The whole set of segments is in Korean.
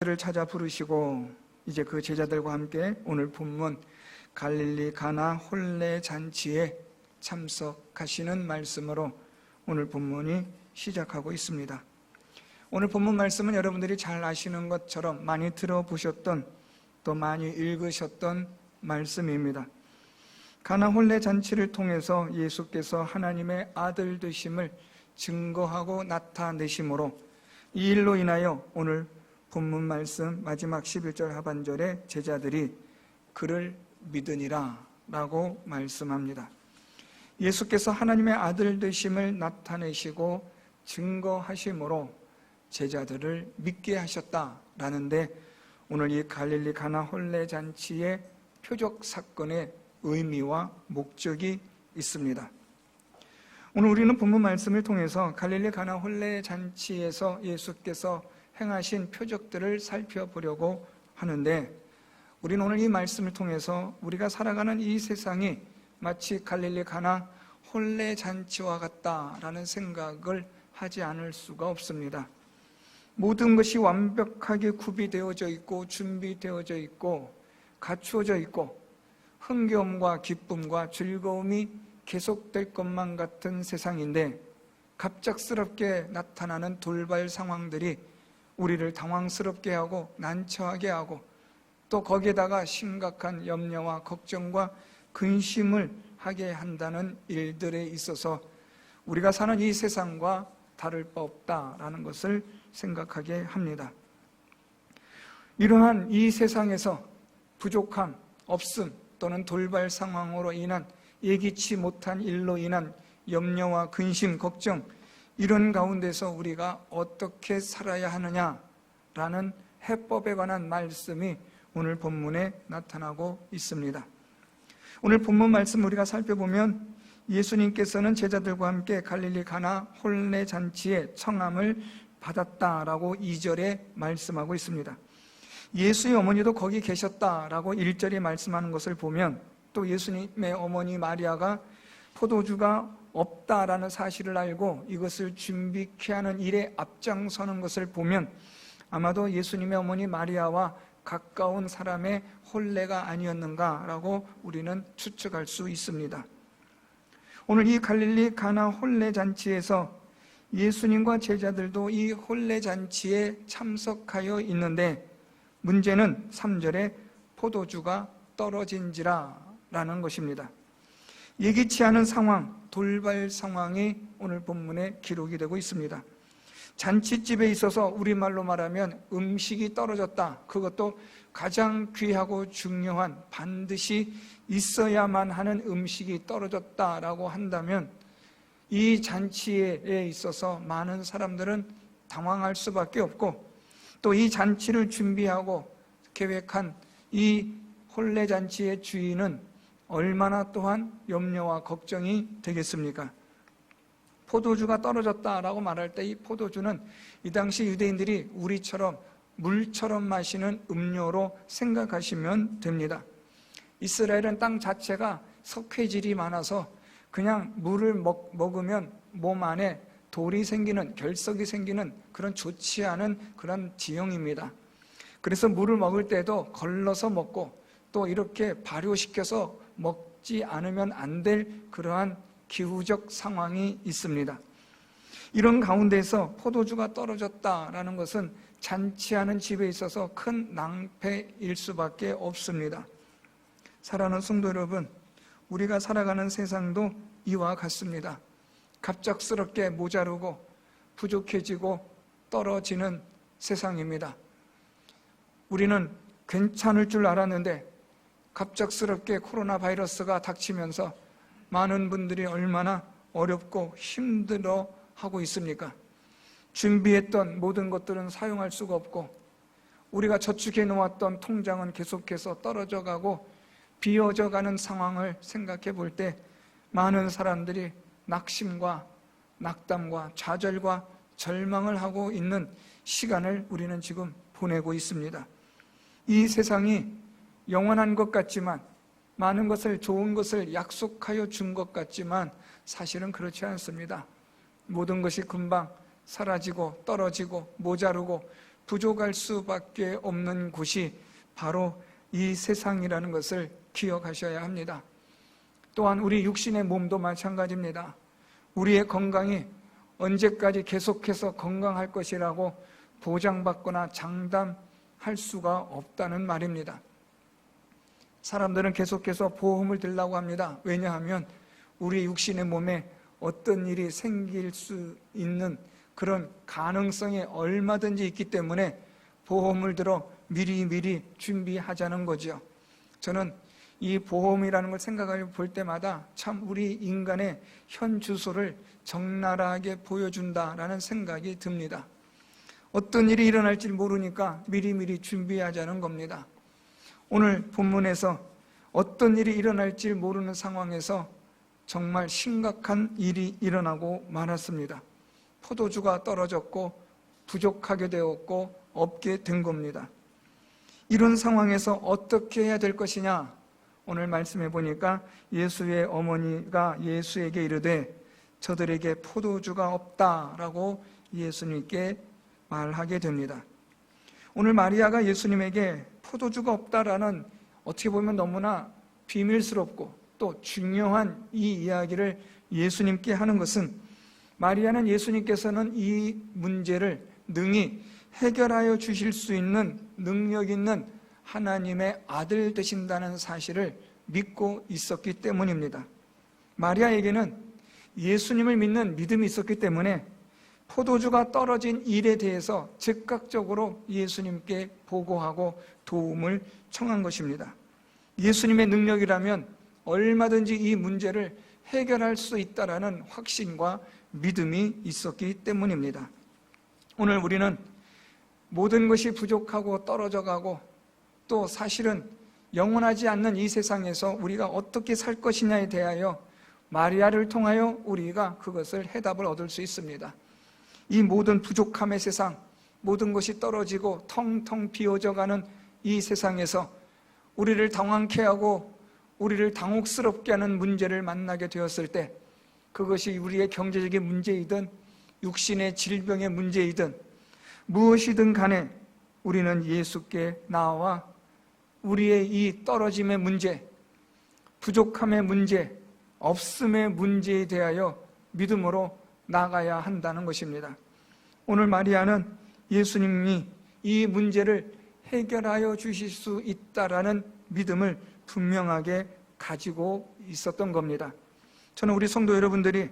를 찾아 부르시고 이제 그 제자들과 함께 오늘 본문 갈릴리 가나 혼례 잔치에 참석하시는 말씀으로 오늘 본문이 시작하고 있습니다. 오늘 본문 말씀은 여러분들이 잘 아시는 것처럼 많이 들어보셨던 또 많이 읽으셨던 말씀입니다. 가나 혼례 잔치를 통해서 예수께서 하나님의 아들 되심을 증거하고 나타내심으로 이 일로 인하여 오늘 본문 말씀 마지막 11절 하반절에 제자들이 그를 믿으니라 라고 말씀합니다. 예수께서 하나님의 아들 되심을 나타내시고 증거하심으로 제자들을 믿게 하셨다라는데 오늘 이 갈릴리 가나 혼례 잔치의 표적 사건의 의미와 목적이 있습니다. 오늘 우리는 본문 말씀을 통해서 갈릴리 가나 혼례 잔치에서 예수께서 행하신 표적들을 살펴보려고 하는데 우리는 오늘 이 말씀을 통해서 우리가 살아가는 이 세상이 마치 갈릴리 가나 혼례 잔치와 같다라는 생각을 하지 않을 수가 없습니다. 모든 것이 완벽하게 구비되어져 있고 준비되어져 있고 갖추어져 있고 흥겨움과 기쁨과 즐거움이 계속될 것만 같은 세상인데 갑작스럽게 나타나는 돌발 상황들이 우리를 당황스럽게 하고 난처하게 하고 또 거기에다가 심각한 염려와 걱정과 근심을 하게 한다는 일들에 있어서 우리가 사는 이 세상과 다를 바 없다라는 것을 생각하게 합니다. 이러한 이 세상에서 부족함, 없음 또는 돌발 상황으로 인한 예기치 못한 일로 인한 염려와 근심, 걱정 이런 가운데서 우리가 어떻게 살아야 하느냐라는 해법에 관한 말씀이 오늘 본문에 나타나고 있습니다. 오늘 본문 말씀 우리가 살펴보면 예수님께서는 제자들과 함께 갈릴리 가나 혼례 잔치에 청함을 받았다라고 2절에 말씀하고 있습니다. 예수의 어머니도 거기 계셨다라고 1절에 말씀하는 것을 보면 또 예수님의 어머니 마리아가 포도주가 없다라는 사실을 알고 이것을 준비케 하는 일에 앞장서는 것을 보면 아마도 예수님의 어머니 마리아와 가까운 사람의 혼례가 아니었는가라고 우리는 추측할 수 있습니다. 오늘 이 갈릴리 가나 혼례 잔치에서 예수님과 제자들도 이 혼례 잔치에 참석하여 있는데 문제는 3절에 포도주가 떨어진지라 라는 것입니다. 예기치 않은 상황, 돌발 상황이 오늘 본문에 기록이 되고 있습니다. 잔치집에 있어서 우리말로 말하면 음식이 떨어졌다. 그것도 가장 귀하고 중요한 반드시 있어야만 하는 음식이 떨어졌다라고 한다면 이 잔치에 있어서 많은 사람들은 당황할 수밖에 없고 또 이 잔치를 준비하고 계획한 이 혼례 잔치의 주인은 얼마나 또한 염려와 걱정이 되겠습니까? 포도주가 떨어졌다라고 말할 때 이 포도주는 이 당시 유대인들이 우리처럼 물처럼 마시는 음료로 생각하시면 됩니다. 이스라엘은 땅 자체가 석회질이 많아서 그냥 물을 먹으면 몸 안에 돌이 생기는, 결석이 생기는 그런 좋지 않은 그런 지형입니다. 그래서 물을 먹을 때도 걸러서 먹고 또 이렇게 발효시켜서 먹지 않으면 안 될 그러한 기후적 상황이 있습니다. 이런 가운데서 포도주가 떨어졌다라는 것은 잔치하는 집에 있어서 큰 낭패일 수밖에 없습니다. 사랑하는 성도 여러분, 우리가 살아가는 세상도 이와 같습니다. 갑작스럽게 모자르고 부족해지고 떨어지는 세상입니다. 우리는 괜찮을 줄 알았는데 갑작스럽게 코로나 바이러스가 닥치면서 많은 분들이 얼마나 어렵고 힘들어하고 있습니까? 준비했던 모든 것들은 사용할 수가 없고 우리가 저축해 놓았던 통장은 계속해서 떨어져 가고 비어져 가는 상황을 생각해 볼 때 많은 사람들이 낙심과 낙담과 좌절과 절망을 하고 있는 시간을 우리는 지금 보내고 있습니다. 이 세상이 영원한 것 같지만 많은 것을, 좋은 것을 약속하여 준 것 같지만 사실은 그렇지 않습니다. 모든 것이 금방 사라지고 떨어지고 모자르고 부족할 수밖에 없는 곳이 바로 이 세상이라는 것을 기억하셔야 합니다. 또한 우리 육신의 몸도 마찬가지입니다. 우리의 건강이 언제까지 계속해서 건강할 것이라고 보장받거나 장담할 수가 없다는 말입니다. 사람들은 계속해서 보험을 들라고 합니다. 왜냐하면 우리 육신의 몸에 어떤 일이 생길 수 있는 그런 가능성이 얼마든지 있기 때문에 보험을 들어 미리미리 준비하자는 거죠. 저는 이 보험이라는 걸 생각해 볼 때마다 참 우리 인간의 현 주소를 적나라하게 보여준다라는 생각이 듭니다. 어떤 일이 일어날지 모르니까 미리미리 준비하자는 겁니다. 오늘 본문에서 어떤 일이 일어날지 모르는 상황에서 정말 심각한 일이 일어나고 말았습니다. 포도주가 떨어졌고 부족하게 되었고 없게 된 겁니다. 이런 상황에서 어떻게 해야 될 것이냐? 오늘 말씀해 보니까 예수의 어머니가 예수에게 이르되 저들에게 포도주가 없다라고 예수님께 말하게 됩니다. 오늘 마리아가 예수님에게 포도주가 없다라는 어떻게 보면 너무나 비밀스럽고 또 중요한 이 이야기를 예수님께 하는 것은 마리아는 예수님께서는 이 문제를 능히 해결하여 주실 수 있는 능력 있는 하나님의 아들 되신다는 사실을 믿고 있었기 때문입니다. 마리아에게는 예수님을 믿는 믿음이 있었기 때문에 포도주가 떨어진 일에 대해서 즉각적으로 예수님께 보고하고 도움을 청한 것입니다. 예수님의 능력이라면 얼마든지 이 문제를 해결할 수 있다라는 확신과 믿음이 있었기 때문입니다. 오늘 우리는 모든 것이 부족하고 떨어져가고 또 사실은 영원하지 않는 이 세상에서 우리가 어떻게 살 것이냐에 대하여 마리아를 통하여 우리가 그것을 해답을 얻을 수 있습니다. 이 모든 부족함의 세상, 모든 것이 떨어지고 텅텅 비어져가는 이 세상에서 우리를 당황케 하고 우리를 당혹스럽게 하는 문제를 만나게 되었을 때 그것이 우리의 경제적인 문제이든 육신의 질병의 문제이든 무엇이든 간에 우리는 예수께 나와 우리의 이 떨어짐의 문제, 부족함의 문제, 없음의 문제에 대하여 믿음으로 나가야 한다는 것입니다. 오늘 마리아는 예수님이 이 문제를 해결하여 주실 수 있다라는 믿음을 분명하게 가지고 있었던 겁니다. 저는 우리 성도 여러분들이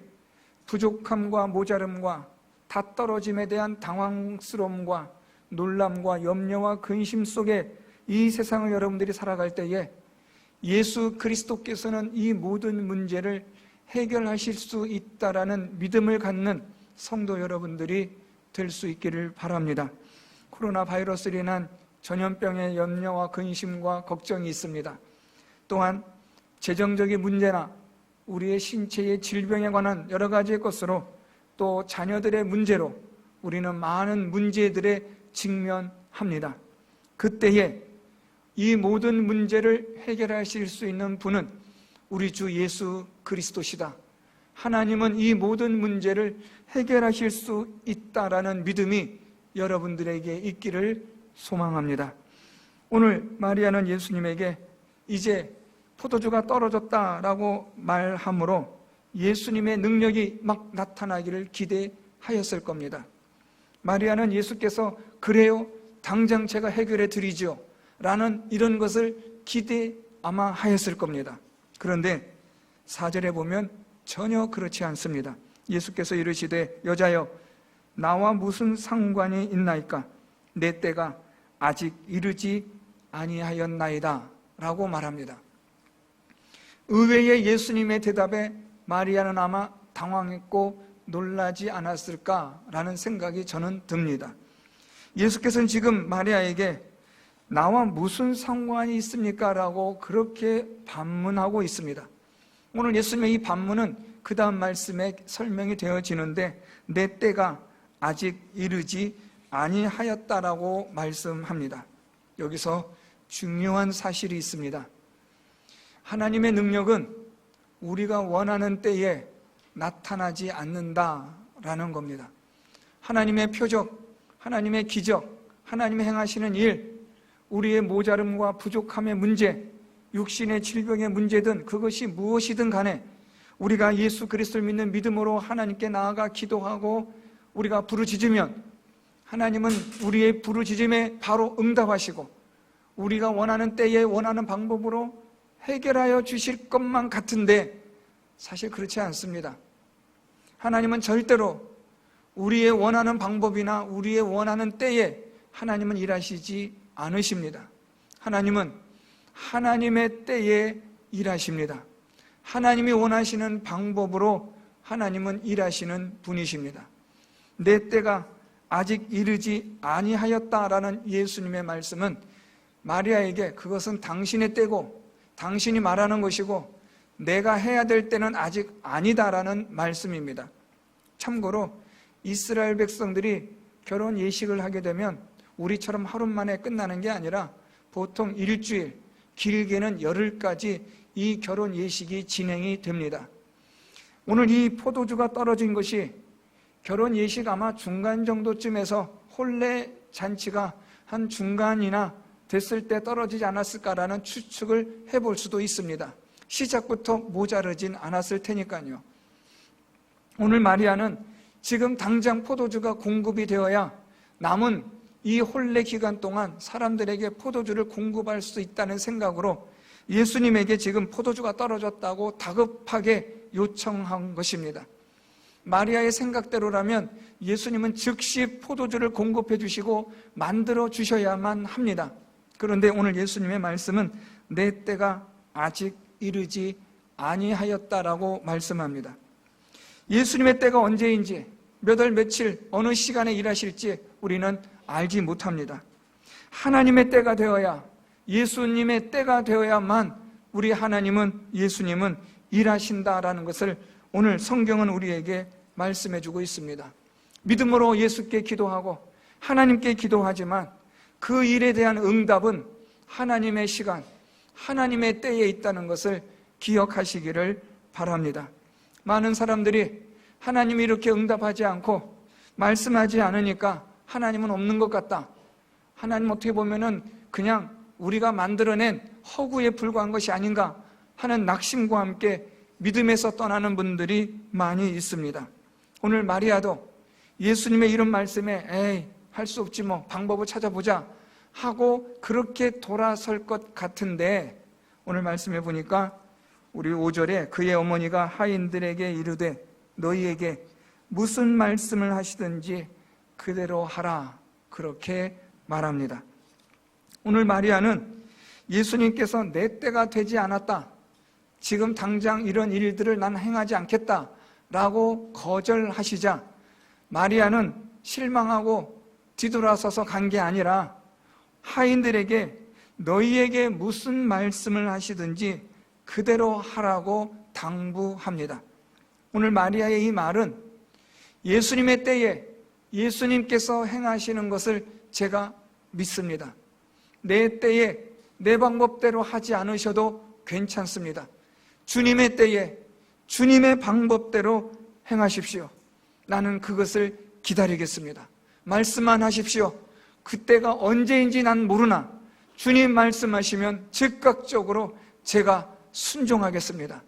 부족함과 모자름과 다 떨어짐에 대한 당황스러움과 놀람과 염려와 근심 속에 이 세상을 여러분들이 살아갈 때에 예수 그리스도께서는 이 모든 문제를 해결하실 수 있다라는 믿음을 갖는 성도 여러분들이 될 수 있기를 바랍니다. 코로나 바이러스로 인한 전염병의 염려와 근심과 걱정이 있습니다. 또한 재정적인 문제나 우리의 신체의 질병에 관한 여러 가지의 것으로 또 자녀들의 문제로 우리는 많은 문제들에 직면합니다. 그때에 이 모든 문제를 해결하실 수 있는 분은 우리 주 예수 그리스도시다. 하나님은 이 모든 문제를 해결하실 수 있다라는 믿음이 여러분들에게 있기를 소망합니다. 오늘 마리아는 예수님에게 이제 포도주가 떨어졌다라고 말함으로 예수님의 능력이 막 나타나기를 기대하였을 겁니다. 마리아는 예수께서 그래요, 당장 제가 해결해 드리죠 라는 이런 것을 기대 아마 하였을 겁니다. 그런데 4절에 보면 전혀 그렇지 않습니다. 예수께서 이르시되 여자여 나와 무슨 상관이 있나이까 내 때가 아직 이르지 아니하였나이다 라고 말합니다. 의외의 예수님의 대답에 마리아는 아마 당황했고 놀라지 않았을까라는 생각이 저는 듭니다. 예수께서는 지금 마리아에게 나와 무슨 상관이 있습니까? 라고 그렇게 반문하고 있습니다. 오늘 예수님의 이 반문은 그 다음 말씀에 설명이 되어지는데 내 때가 아직 이르지 아니하였다라고 말씀합니다. 여기서 중요한 사실이 있습니다. 하나님의 능력은 우리가 원하는 때에 나타나지 않는다라는 겁니다. 하나님의 표적, 하나님의 기적, 하나님이 행하시는 일, 우리의 모자름과 부족함의 문제, 육신의 질병의 문제든 그것이 무엇이든 간에 우리가 예수 그리스도를 믿는 믿음으로 하나님께 나아가 기도하고 우리가 부르짖으면 하나님은 우리의 부르짖음에 바로 응답하시고 우리가 원하는 때에 원하는 방법으로 해결하여 주실 것만 같은데 사실 그렇지 않습니다. 하나님은 절대로 우리의 원하는 방법이나 우리의 원하는 때에 하나님은 일하시지 않으십니다. 하나님은 하나님의 때에 일하십니다. 하나님이 원하시는 방법으로 하나님은 일하시는 분이십니다. 내 때가 아직 이르지 아니하였다라는 예수님의 말씀은 마리아에게 그것은 당신의 때고 당신이 말하는 것이고 내가 해야 될 때는 아직 아니다라는 말씀입니다. 참고로 이스라엘 백성들이 결혼 예식을 하게 되면 우리처럼 하루 만에 끝나는 게 아니라 보통 일주일, 길게는 열흘까지 이 결혼 예식이 진행이 됩니다. 오늘 이 포도주가 떨어진 것이 결혼 예식 아마 중간 정도쯤에서 혼례 잔치가 한 중간이나 됐을 때 떨어지지 않았을까라는 추측을 해볼 수도 있습니다. 시작부터 모자르진 않았을 테니까요. 오늘 마리아는 지금 당장 포도주가 공급이 되어야 남은 이 혼례 기간 동안 사람들에게 포도주를 공급할 수 있다는 생각으로 예수님에게 지금 포도주가 떨어졌다고 다급하게 요청한 것입니다. 마리아의 생각대로라면 예수님은 즉시 포도주를 공급해 주시고 만들어 주셔야만 합니다. 그런데 오늘 예수님의 말씀은 내 때가 아직 이르지 아니하였다라고 말씀합니다. 예수님의 때가 언제인지 몇 월 며칠 어느 시간에 일하실지 우리는 알지 못합니다. 하나님의 때가 되어야 예수님의 때가 되어야만 우리 하나님은 예수님은 일하신다라는 것을 오늘 성경은 우리에게 말씀해 주고 있습니다. 믿음으로 예수께 기도하고 하나님께 기도하지만 그 일에 대한 응답은 하나님의 시간, 하나님의 때에 있다는 것을 기억하시기를 바랍니다. 많은 사람들이 하나님이 이렇게 응답하지 않고 말씀하지 않으니까 하나님은 없는 것 같다. 하나님 어떻게 보면은 그냥 우리가 만들어낸 허구에 불과한 것이 아닌가 하는 낙심과 함께 믿음에서 떠나는 분들이 많이 있습니다. 오늘 마리아도 예수님의 이런 말씀에 에이 할 수 없지 뭐 방법을 찾아보자 하고 그렇게 돌아설 것 같은데 오늘 말씀해 보니까 우리 5절에 그의 어머니가 하인들에게 이르되 너희에게 무슨 말씀을 하시든지 그대로 하라 그렇게 말합니다. 오늘 마리아는 예수님께서 내 때가 되지 않았다, 지금 당장 이런 일들을 난 행하지 않겠다 라고 거절하시자 마리아는 실망하고 뒤돌아서서 간 게 아니라 하인들에게 너희에게 무슨 말씀을 하시든지 그대로 하라고 당부합니다. 오늘 마리아의 이 말은 예수님의 때에 예수님께서 행하시는 것을 제가 믿습니다. 내 때에 내 방법대로 하지 않으셔도 괜찮습니다. 주님의 때에 주님의 방법대로 행하십시오. 나는 그것을 기다리겠습니다. 말씀만 하십시오. 그때가 언제인지 난 모르나 주님 말씀하시면 즉각적으로 제가 순종하겠습니다.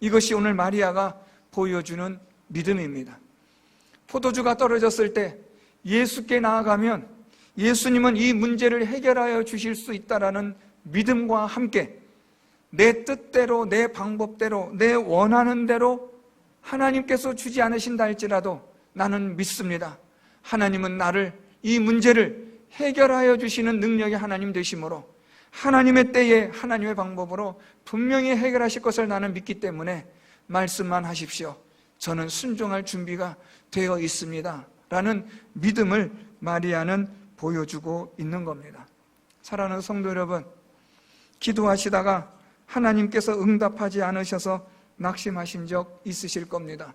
이것이 오늘 마리아가 보여주는 믿음입니다. 포도주가 떨어졌을 때 예수께 나아가면 예수님은 이 문제를 해결하여 주실 수 있다라는 믿음과 함께 내 뜻대로 내 방법대로 내 원하는 대로 하나님께서 주지 않으신다 할지라도 나는 믿습니다. 하나님은 나를 이 문제를 해결하여 주시는 능력의 하나님 되심으로 하나님의 때에 하나님의 방법으로 분명히 해결하실 것을 나는 믿기 때문에 말씀만 하십시오. 저는 순종할 준비가 되어 있습니다 라는 믿음을 마리아는 보여주고 있는 겁니다. 사랑하는 성도 여러분, 기도하시다가 하나님께서 응답하지 않으셔서 낙심하신 적 있으실 겁니다.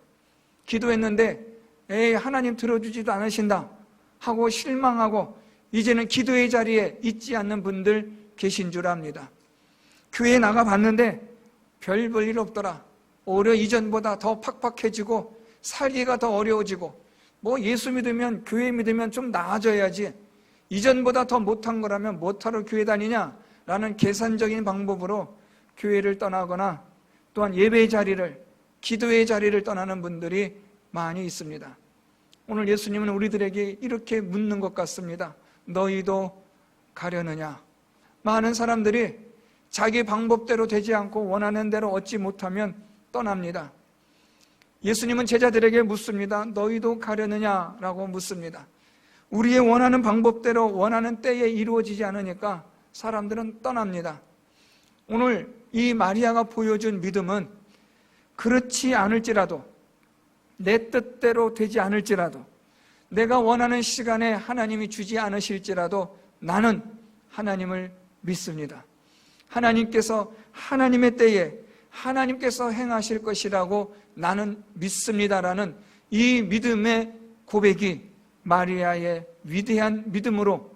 기도했는데 에이 하나님 들어주지도 않으신다 하고 실망하고 이제는 기도의 자리에 있지 않는 분들 계신 줄 압니다. 교회에 나가봤는데 별 볼 일 없더라. 오히려 이전보다 더 팍팍해지고 살기가 더 어려워지고 뭐 예수 믿으면 교회 믿으면 좀 나아져야지 이전보다 더 못한 거라면 뭐하러 교회 다니냐라는 계산적인 방법으로 교회를 떠나거나 또한 예배의 자리를, 기도의 자리를 떠나는 분들이 많이 있습니다. 오늘 예수님은 우리들에게 이렇게 묻는 것 같습니다. 너희도 가려느냐? 많은 사람들이 자기 방법대로 되지 않고 원하는 대로 얻지 못하면 떠납니다. 예수님은 제자들에게 묻습니다. 너희도 가려느냐라고 묻습니다. 우리의 원하는 방법대로 원하는 때에 이루어지지 않으니까 사람들은 떠납니다. 오늘 이 마리아가 보여준 믿음은 그렇지 않을지라도, 내 뜻대로 되지 않을지라도, 내가 원하는 시간에 하나님이 주지 않으실지라도 나는 하나님을 믿습니다. 하나님께서 하나님의 때에 하나님께서 행하실 것이라고 나는 믿습니다라는 이 믿음의 고백이 마리아의 위대한 믿음으로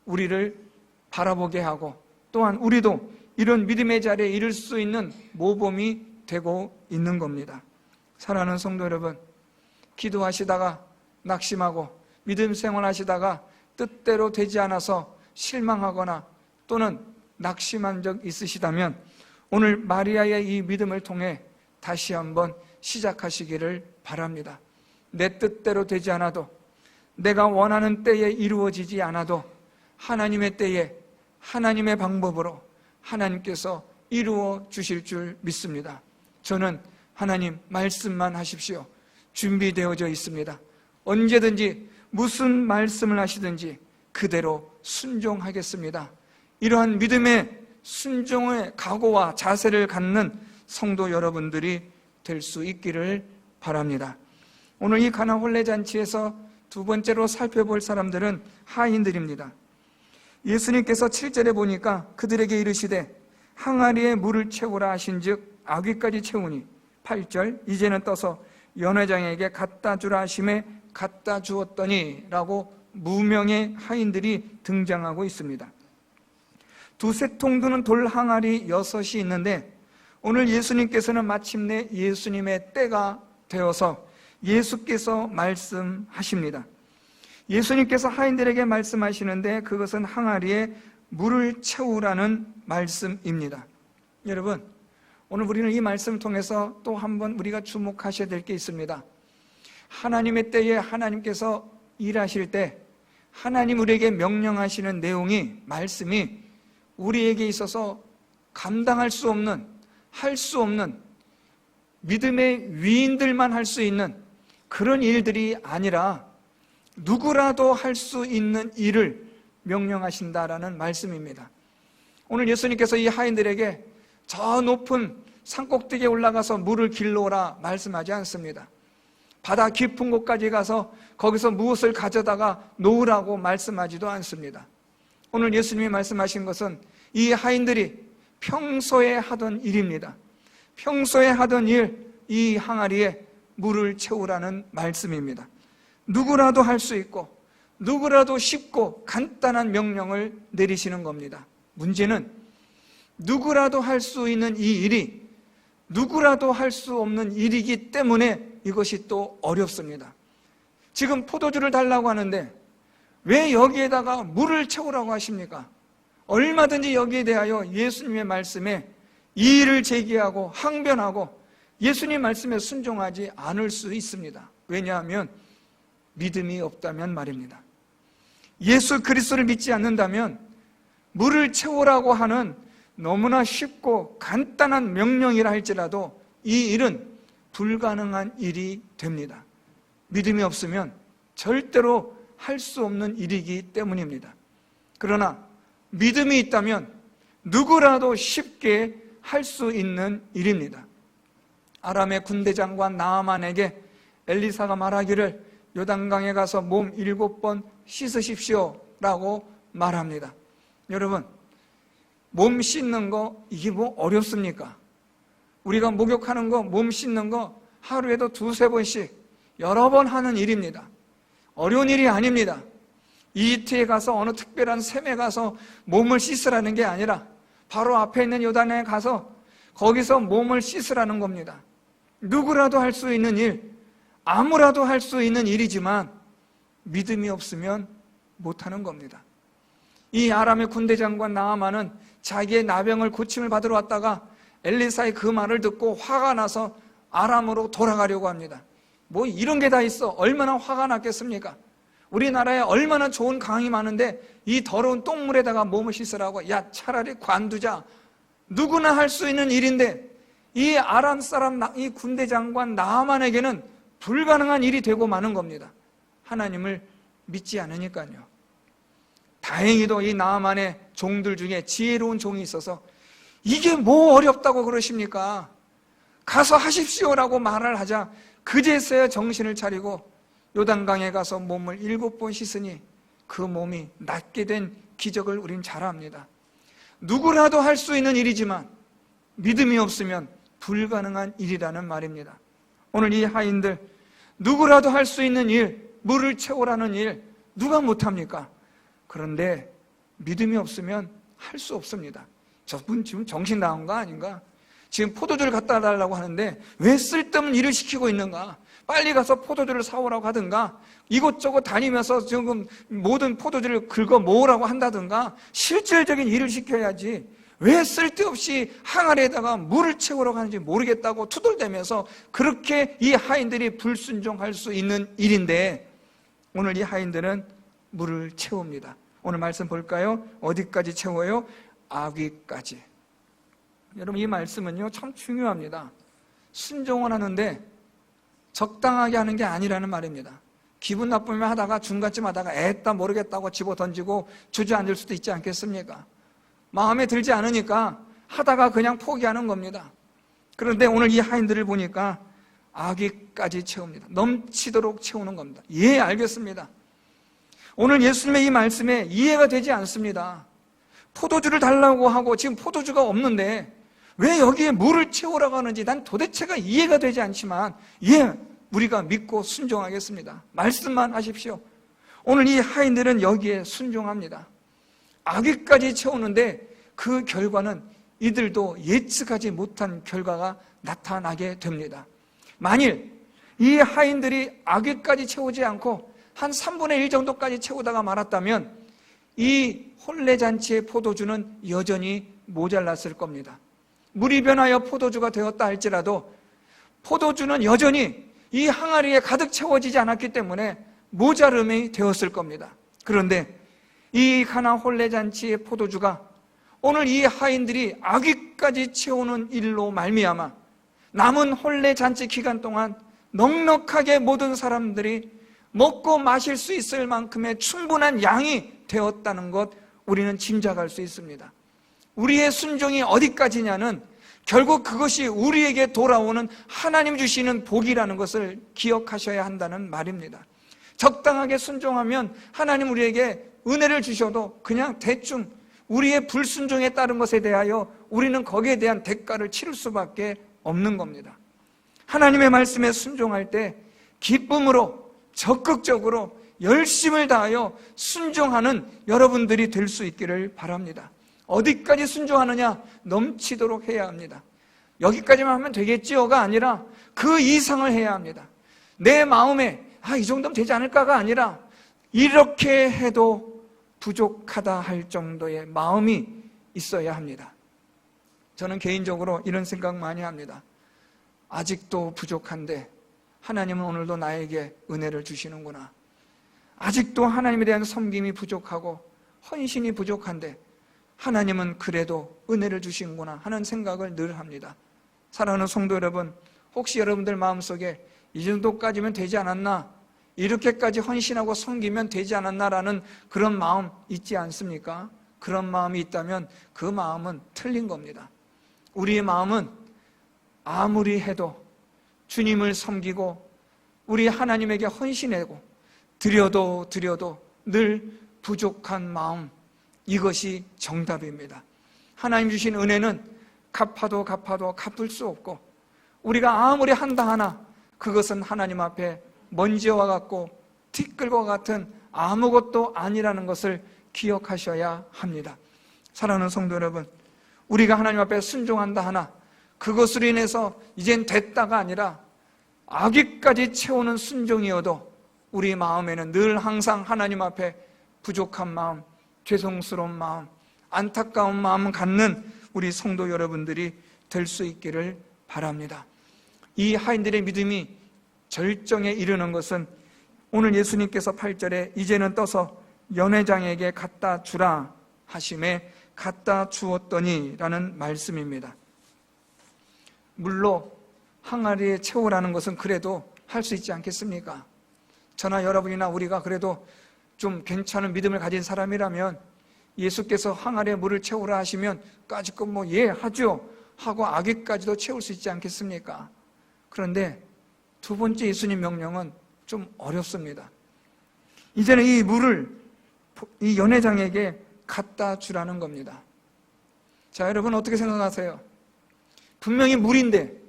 우리를 바라보게 하고, 또한 우리도 이런 믿음의 자리에 이를 수 있는 모범이 되고 있는 겁니다. 사랑하는 성도 여러분, 기도하시다가 낙심하고 믿음 생활하시다가 뜻대로 되지 않아서 실망하거나 또는 낙심한 적 있으시다면 오늘 마리아의 이 믿음을 통해 다시 한번 시작하시기를 바랍니다. 내 뜻대로 되지 않아도, 내가 원하는 때에 이루어지지 않아도 하나님의 때에 하나님의 방법으로 하나님께서 이루어 주실 줄 믿습니다. 저는 하나님 말씀만 하십시오. 준비되어져 있습니다. 언제든지 무슨 말씀을 하시든지 그대로 순종하겠습니다. 이러한 믿음의 순종의 각오와 자세를 갖는 성도 여러분들이 될 수 있기를 바랍니다. 오늘 이 가나 혼례 잔치에서 두 번째로 살펴볼 사람들은 하인들입니다. 예수님께서 7절에 보니까 그들에게 이르시되 항아리에 물을 채우라 하신즉 아귀까지 채우니, 8절 이제는 떠서 연회장에게 갖다 주라 하심에 갖다 주었더니 라고 무명의 하인들이 등장하고 있습니다. 두세 통 드는 돌 항아리 6이 있는데 오늘 예수님께서는 마침내 예수님의 때가 되어서 예수께서 말씀하십니다. 예수님께서 하인들에게 말씀하시는데 그것은 항아리에 물을 채우라는 말씀입니다. 여러분, 오늘 우리는 이 말씀을 통해서 또 한번 우리가 주목하셔야 될 게 있습니다. 하나님의 때에 하나님께서 일하실 때 하나님 우리에게 명령하시는 내용이, 말씀이 우리에게 있어서 감당할 수 없는, 할 수 없는, 믿음의 위인들만 할 수 있는 그런 일들이 아니라 누구라도 할 수 있는 일을 명령하신다라는 말씀입니다. 오늘 예수님께서 이 하인들에게 저 높은 산꼭대기에 올라가서 물을 길러오라 말씀하지 않습니다. 바다 깊은 곳까지 가서 거기서 무엇을 가져다가 놓으라고 말씀하지도 않습니다. 오늘 예수님이 말씀하신 것은 이 하인들이 평소에 하던 일입니다. 평소에 하던 일, 이 항아리에 물을 채우라는 말씀입니다. 누구라도 할 수 있고 누구라도 쉽고 간단한 명령을 내리시는 겁니다. 문제는 누구라도 할 수 있는 이 일이 누구라도 할 수 없는 일이기 때문에 이것이 또 어렵습니다. 지금 포도주를 달라고 하는데 왜 여기에다가 물을 채우라고 하십니까? 얼마든지 여기에 대하여 예수님의 말씀에 이의를 제기하고 항변하고 예수님 말씀에 순종하지 않을 수 있습니다. 왜냐하면 믿음이 없다면 말입니다. 예수 그리스도를 믿지 않는다면 물을 채우라고 하는 너무나 쉽고 간단한 명령이라 할지라도 이 일은 불가능한 일이 됩니다. 믿음이 없으면 절대로 할 수 없는 일이기 때문입니다. 그러나 믿음이 있다면 누구라도 쉽게 할 수 있는 일입니다. 아람의 군대장관 나아만에게 엘리사가 말하기를 요단강에 가서 몸 7번 씻으십시오 라고 말합니다. 여러분, 몸 씻는 거 이게 뭐 어렵습니까? 우리가 목욕하는 거, 몸 씻는 거 하루에도 2-3번씩 여러 번 하는 일입니다. 어려운 일이 아닙니다. 이집트에 가서 어느 특별한 샘에 가서 몸을 씻으라는 게 아니라 바로 앞에 있는 요단에 가서 거기서 몸을 씻으라는 겁니다. 누구라도 할 수 있는 일, 아무라도 할 수 있는 일이지만 믿음이 없으면 못하는 겁니다. 이 아람의 군대 장관 나아만은 자기의 나병을 고침을 받으러 왔다가 엘리사의 그 말을 듣고 화가 나서 아람으로 돌아가려고 합니다. 뭐 이런 게 다 있어. 얼마나 화가 났겠습니까? 우리나라에 얼마나 좋은 강이 많은데 이 더러운 똥물에다가 몸을 씻으라고. 야, 차라리 관두자. 누구나 할 수 있는 일인데 이 아람 사람, 이 군대 장관 나아만에게는 불가능한 일이 되고 마는 겁니다. 하나님을 믿지 않으니까요. 다행히도 이 나아만의 종들 중에 지혜로운 종이 있어서 이게 뭐 어렵다고 그러십니까? 가서 하십시오라고 말을 하자 그제서야 정신을 차리고 요단강에 가서 몸을 7번 씻으니 그 몸이 낫게 된 기적을 우린 잘 압니다. 누구라도 할 수 있는 일이지만 믿음이 없으면 불가능한 일이라는 말입니다. 오늘 이 하인들, 누구라도 할 수 있는 일, 물을 채우라는 일 누가 못합니까? 그런데 믿음이 없으면 할 수 없습니다. 저분 지금 정신 나간 거 아닌가? 지금 포도주를 갖다 달라고 하는데 왜 쓸데없는 일을 시키고 있는가? 빨리 가서 포도주를 사오라고 하든가, 이곳저곳 다니면서 지금 모든 포도주를 긁어 모으라고 한다든가 실질적인 일을 시켜야지 왜 쓸데없이 항아리에다가 물을 채우러 가는지 모르겠다고 투덜대면서 그렇게 이 하인들이 불순종할 수 있는 일인데 오늘 이 하인들은 물을 채웁니다. 오늘 말씀 볼까요? 어디까지 채워요? 아귀까지. 여러분, 이 말씀은요 참 중요합니다. 순종을 하는데 적당하게 하는 게 아니라는 말입니다. 기분 나쁘면 하다가 중간쯤 하다가 애따 모르겠다고 집어 던지고 주저앉을 수도 있지 않겠습니까? 마음에 들지 않으니까 하다가 그냥 포기하는 겁니다. 그런데 오늘 이 하인들을 보니까 아귀까지 채웁니다. 넘치도록 채우는 겁니다. 예, 알겠습니다. 오늘 예수님의 이 말씀에 이해가 되지 않습니다. 포도주를 달라고 하고 지금 포도주가 없는데 왜 여기에 물을 채우라고 하는지 난 도대체가 이해가 되지 않지만 예, 우리가 믿고 순종하겠습니다. 말씀만 하십시오. 오늘 이 하인들은 여기에 순종합니다. 아귀까지 채우는데 그 결과는 이들도 예측하지 못한 결과가 나타나게 됩니다. 만일 이 하인들이 아귀까지 채우지 않고 한 3분의 1 정도까지 채우다가 말았다면 이 혼례잔치의 포도주는 여전히 모자랐을 겁니다. 물이 변하여 포도주가 되었다 할지라도 포도주는 여전히 이 항아리에 가득 채워지지 않았기 때문에 모자름이 되었을 겁니다. 그런데 이 가나 혼례잔치의 포도주가 오늘 이 하인들이 아귀까지 채우는 일로 말미암아 남은 혼례잔치 기간 동안 넉넉하게 모든 사람들이 먹고 마실 수 있을 만큼의 충분한 양이 되었다는 것 우리는 짐작할 수 있습니다. 우리의 순종이 어디까지냐는 결국 그것이 우리에게 돌아오는 하나님 주시는 복이라는 것을 기억하셔야 한다는 말입니다. 적당하게 순종하면 하나님 우리에게 은혜를 주셔도 그냥 대충 우리의 불순종에 따른 것에 대하여 우리는 거기에 대한 대가를 치를 수밖에 없는 겁니다. 하나님의 말씀에 순종할 때 기쁨으로 적극적으로 열심을 다하여 순종하는 여러분들이 될 수 있기를 바랍니다. 어디까지 순종하느냐? 넘치도록 해야 합니다. 여기까지만 하면 되겠지요가 아니라 그 이상을 해야 합니다. 내 마음에 이 정도면 되지 않을까가 아니라 이렇게 해도 부족하다 할 정도의 마음이 있어야 합니다. 저는 개인적으로 이런 생각 많이 합니다. 아직도 부족한데 하나님은 오늘도 나에게 은혜를 주시는구나. 아직도 하나님에 대한 섬김이 부족하고 헌신이 부족한데 하나님은 그래도 은혜를 주시는구나 하는 생각을 늘 합니다. 사랑하는 성도 여러분, 혹시 여러분들 마음속에 이 정도까지면 되지 않았나? 이렇게까지 헌신하고 섬기면 되지 않았나라는 그런 마음 있지 않습니까? 그런 마음이 있다면 그 마음은 틀린 겁니다. 우리의 마음은 아무리 해도 주님을 섬기고 우리 하나님에게 헌신하고 드려도 늘 부족한 마음, 이것이 정답입니다. 하나님 주신 은혜는 갚아도 갚을 수 없고 우리가 아무리 한다 하나 그것은 하나님 앞에 먼지와 같고 티끌과 같은 아무것도 아니라는 것을 기억하셔야 합니다. 사랑하는 성도 여러분, 우리가 하나님 앞에 순종한다 하나 그것으로 인해서 이젠 됐다가 아니라 아귀까지 채우는 순종이어도 우리 마음에는 늘 항상 하나님 앞에 부족한 마음, 죄송스러운 마음, 안타까운 마음을 갖는 우리 성도 여러분들이 될 수 있기를 바랍니다. 이 하인들의 믿음이 절정에 이르는 것은 오늘 예수님께서 8절에 이제는 떠서 연회장에게 갖다 주라 하심에 갖다 주었더니 라는 말씀입니다. 물로 항아리에 채우라는 것은 그래도 할 수 있지 않겠습니까? 저나 여러분이나 우리가 그래도 좀 괜찮은 믿음을 가진 사람이라면 예수께서 항아리에 물을 채우라 하시면 까짓것 예 하죠 하고 아기까지도 채울 수 있지 않겠습니까? 그런데 두 번째 예수님 명령은 좀 어렵습니다. 이제는 이 물을 이 연회장에게 갖다 주라는 겁니다. 자, 여러분 어떻게 생각하세요? 분명히 물인데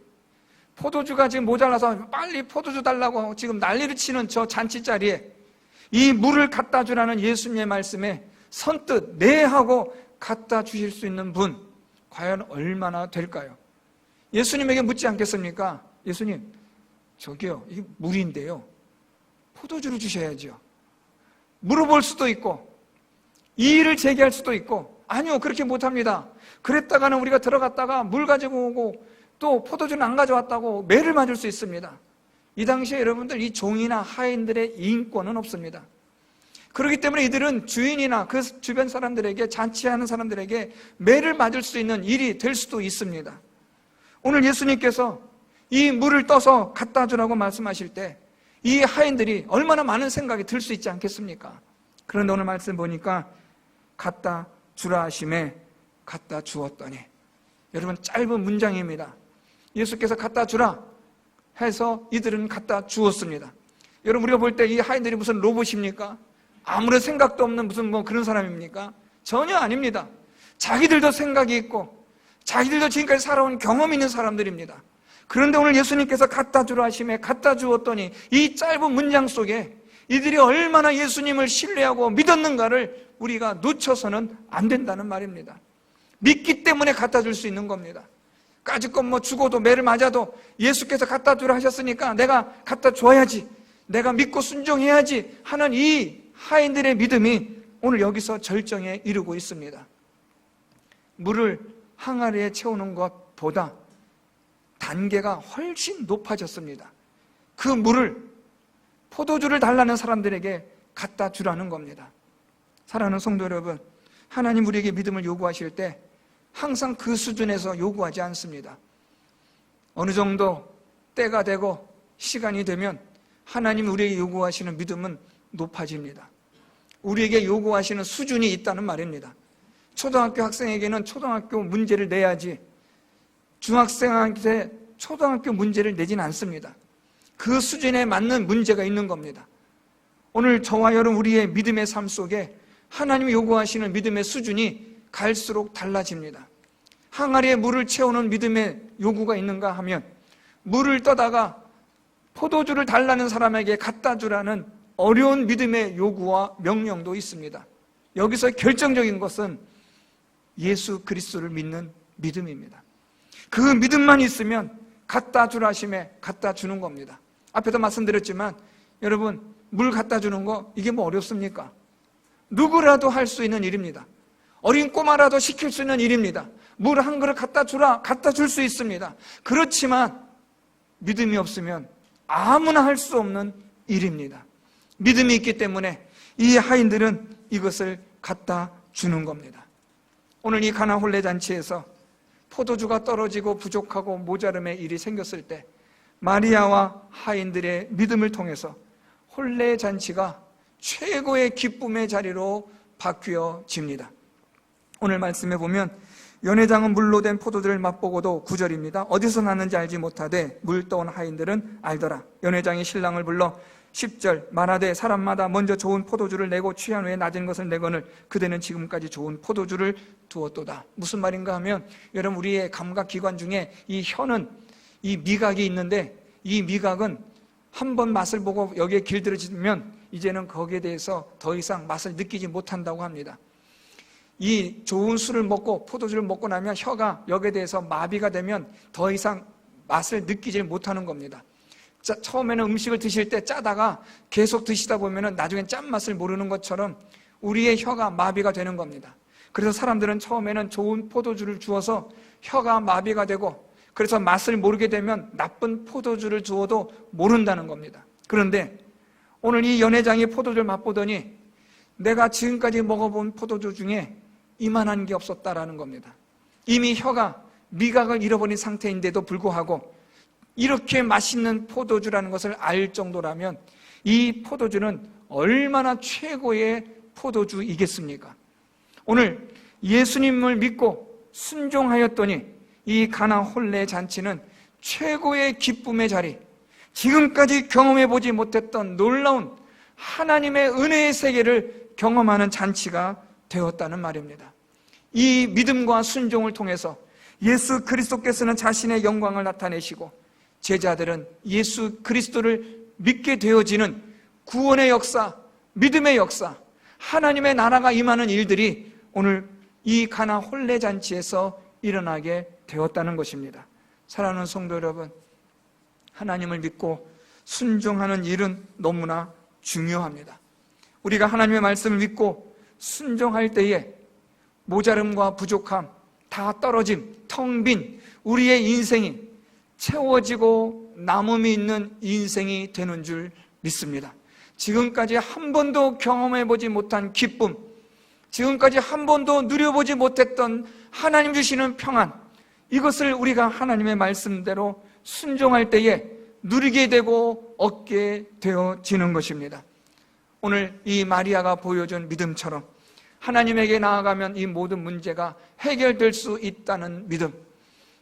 포도주가 지금 모자라서 빨리 포도주 달라고 지금 난리를 치는 저 잔치 자리에 이 물을 갖다 주라는 예수님의 말씀에 선뜻 네 하고 갖다 주실 수 있는 분 과연 얼마나 될까요? 예수님에게 묻지 않겠습니까? 예수님, 저기요, 이게 물인데요, 포도주를 주셔야죠. 물어볼 수도 있고 이의를 제기할 수도 있고, 아니요, 그렇게 못합니다. 그랬다가는 우리가 들어갔다가 물 가지고 오고 또 포도주는 안 가져왔다고 매를 맞을 수 있습니다. 이 당시에 여러분들 이 종이나 하인들의 인권은 없습니다. 그렇기 때문에 이들은 주인이나 그 주변 사람들에게, 잔치하는 사람들에게 매를 맞을 수 있는 일이 될 수도 있습니다. 오늘 예수님께서 이 물을 떠서 갖다 주라고 말씀하실 때 이 하인들이 얼마나 많은 생각이 들 수 있지 않겠습니까? 그런데 오늘 말씀 보니까 갖다 주라 하심에 갖다 주었더니, 여러분 짧은 문장입니다. 예수께서 갖다 주라 해서 이들은 갖다 주었습니다. 여러분 우리가 볼 때 이 하인들이 무슨 로봇입니까? 아무런 생각도 없는 무슨 그런 사람입니까? 전혀 아닙니다. 자기들도 생각이 있고 자기들도 지금까지 살아온 경험이 있는 사람들입니다. 그런데 오늘 예수님께서 갖다 주라 하심에 갖다 주었더니 이 짧은 문장 속에 이들이 얼마나 예수님을 신뢰하고 믿었는가를 우리가 놓쳐서는 안 된다는 말입니다. 믿기 때문에 갖다 줄 수 있는 겁니다. 까짓것 죽어도 매를 맞아도 예수께서 갖다 주라 하셨으니까 내가 갖다 줘야지, 내가 믿고 순종해야지 하는 이 하인들의 믿음이 오늘 여기서 절정에 이르고 있습니다. 물을 항아리에 채우는 것보다 단계가 훨씬 높아졌습니다. 그 물을 포도주를 달라는 사람들에게 갖다 주라는 겁니다. 사랑하는 성도 여러분, 하나님 우리에게 믿음을 요구하실 때 항상 그 수준에서 요구하지 않습니다. 어느 정도 때가 되고 시간이 되면 하나님 우리에게 요구하시는 믿음은 높아집니다. 우리에게 요구하시는 수준이 있다는 말입니다. 초등학교 학생에게는 초등학교 문제를 내야지 중학생한테 초등학교 문제를 내진 않습니다. 그 수준에 맞는 문제가 있는 겁니다. 오늘 저와 여러분 우리의 믿음의 삶 속에 하나님이 요구하시는 믿음의 수준이 갈수록 달라집니다. 항아리에 물을 채우는 믿음의 요구가 있는가 하면 물을 떠다가 포도주를 달라는 사람에게 갖다 주라는 어려운 믿음의 요구와 명령도 있습니다. 여기서 결정적인 것은 예수 그리스도를 믿는 믿음입니다. 그 믿음만 있으면 갖다 주라 하심에 갖다 주는 겁니다. 앞에도 말씀드렸지만 여러분 물 갖다 주는 거 이게 어렵습니까? 누구라도 할 수 있는 일입니다. 어린 꼬마라도 시킬 수 있는 일입니다. 물 한 그릇 갖다 주라, 갖다 줄 수 있습니다. 그렇지만 믿음이 없으면 아무나 할 수 없는 일입니다. 믿음이 있기 때문에 이 하인들은 이것을 갖다 주는 겁니다. 오늘 이 가나 혼례 잔치에서 포도주가 떨어지고 부족하고 모자름의 일이 생겼을 때 마리아와 하인들의 믿음을 통해서 혼례 잔치가 최고의 기쁨의 자리로 바뀌어집니다. 오늘 말씀에 보면 연회장은 물로 된 포도주를 맛보고도 9절입니다. 어디서 났는지 알지 못하되 물 떠온 하인들은 알더라. 연회장이 신랑을 불러 10절 말하되 사람마다 먼저 좋은 포도주를 내고 취한 후에 낮은 것을 내거늘 그대는 지금까지 좋은 포도주를 두었도다. 무슨 말인가 하면 여러분 우리의 감각기관 중에 이 혀는 이 미각이 있는데 이 미각은 한번 맛을 보고 여기에 길들여지면 이제는 거기에 대해서 더 이상 맛을 느끼지 못한다고 합니다. 이 좋은 술을 먹고 포도주를 먹고 나면 혀가 여기에 대해서 마비가 되면 더 이상 맛을 느끼지 못하는 겁니다. 처음에는 음식을 드실 때 짜다가 계속 드시다 보면 나중엔 짠맛을 모르는 것처럼 우리의 혀가 마비가 되는 겁니다. 그래서 사람들은 처음에는 좋은 포도주를 주어서 혀가 마비가 되고, 그래서 맛을 모르게 되면 나쁜 포도주를 주어도 모른다는 겁니다. 그런데 오늘 이 연회장이 포도주를 맛보더니 내가 지금까지 먹어본 포도주 중에 이만한 게 없었다라는 겁니다. 이미 혀가 미각을 잃어버린 상태인데도 불구하고 이렇게 맛있는 포도주라는 것을 알 정도라면 이 포도주는 얼마나 최고의 포도주이겠습니까? 오늘 예수님을 믿고 순종하였더니 이 가나 혼례 잔치는 최고의 기쁨의 자리, 지금까지 경험해보지 못했던 놀라운 하나님의 은혜의 세계를 경험하는 잔치가 되었다는 말입니다. 이 믿음과 순종을 통해서 예수 그리스도께서는 자신의 영광을 나타내시고 제자들은 예수 그리스도를 믿게 되어지는 구원의 역사, 믿음의 역사, 하나님의 나라가 임하는 일들이 오늘 이 가나 혼례 잔치에서 일어나게 되었다는 것입니다. 사랑하는 성도 여러분, 하나님을 믿고 순종하는 일은 너무나 중요합니다. 우리가 하나님의 말씀을 믿고 순종할 때에 모자름과 부족함, 다 떨어짐, 텅 빈 우리의 인생이 채워지고 남음이 있는 인생이 되는 줄 믿습니다. 지금까지 한 번도 경험해보지 못한 기쁨, 지금까지 한 번도 누려보지 못했던 하나님 주시는 평안, 이것을 우리가 하나님의 말씀대로 순종할 때에 누리게 되고 얻게 되어지는 것입니다. 오늘 이 마리아가 보여준 믿음처럼 하나님에게 나아가면 이 모든 문제가 해결될 수 있다는 믿음,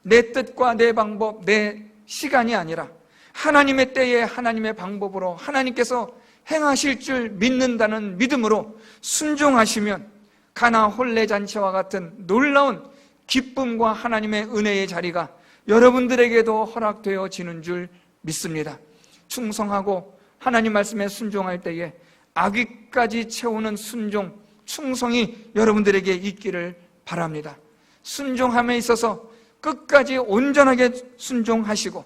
내 뜻과 내 방법, 내 시간이 아니라 하나님의 때에 하나님의 방법으로 하나님께서 행하실 줄 믿는다는 믿음으로 순종하시면 가나 혼례 잔치와 같은 놀라운 기쁨과 하나님의 은혜의 자리가 여러분들에게도 허락되어지는 줄 믿습니다. 충성하고 하나님 말씀에 순종할 때에 악위까지 채우는 순종, 충성이 여러분들에게 있기를 바랍니다. 순종함에 있어서 끝까지 온전하게 순종하시고,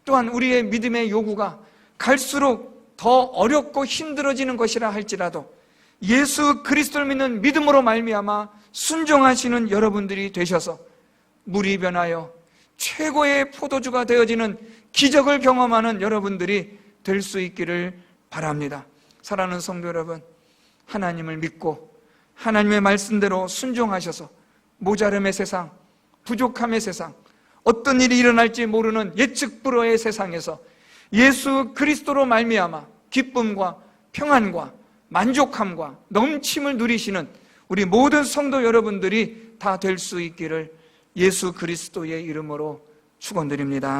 또한 우리의 믿음의 요구가 갈수록 더 어렵고 힘들어지는 것이라 할지라도 예수 그리스도를 믿는 믿음으로 말미암아 순종하시는 여러분들이 되셔서 물이 변하여 최고의 포도주가 되어지는 기적을 경험하는 여러분들이 될 수 있기를 바랍니다. 사랑하는 성도 여러분, 하나님을 믿고 하나님의 말씀대로 순종하셔서 모자름의 세상, 부족함의 세상, 어떤 일이 일어날지 모르는 예측 불허의 세상에서 예수 그리스도로 말미암아 기쁨과 평안과 만족함과 넘침을 누리시는 우리 모든 성도 여러분들이 다 될 수 있기를 예수 그리스도의 이름으로 축원드립니다.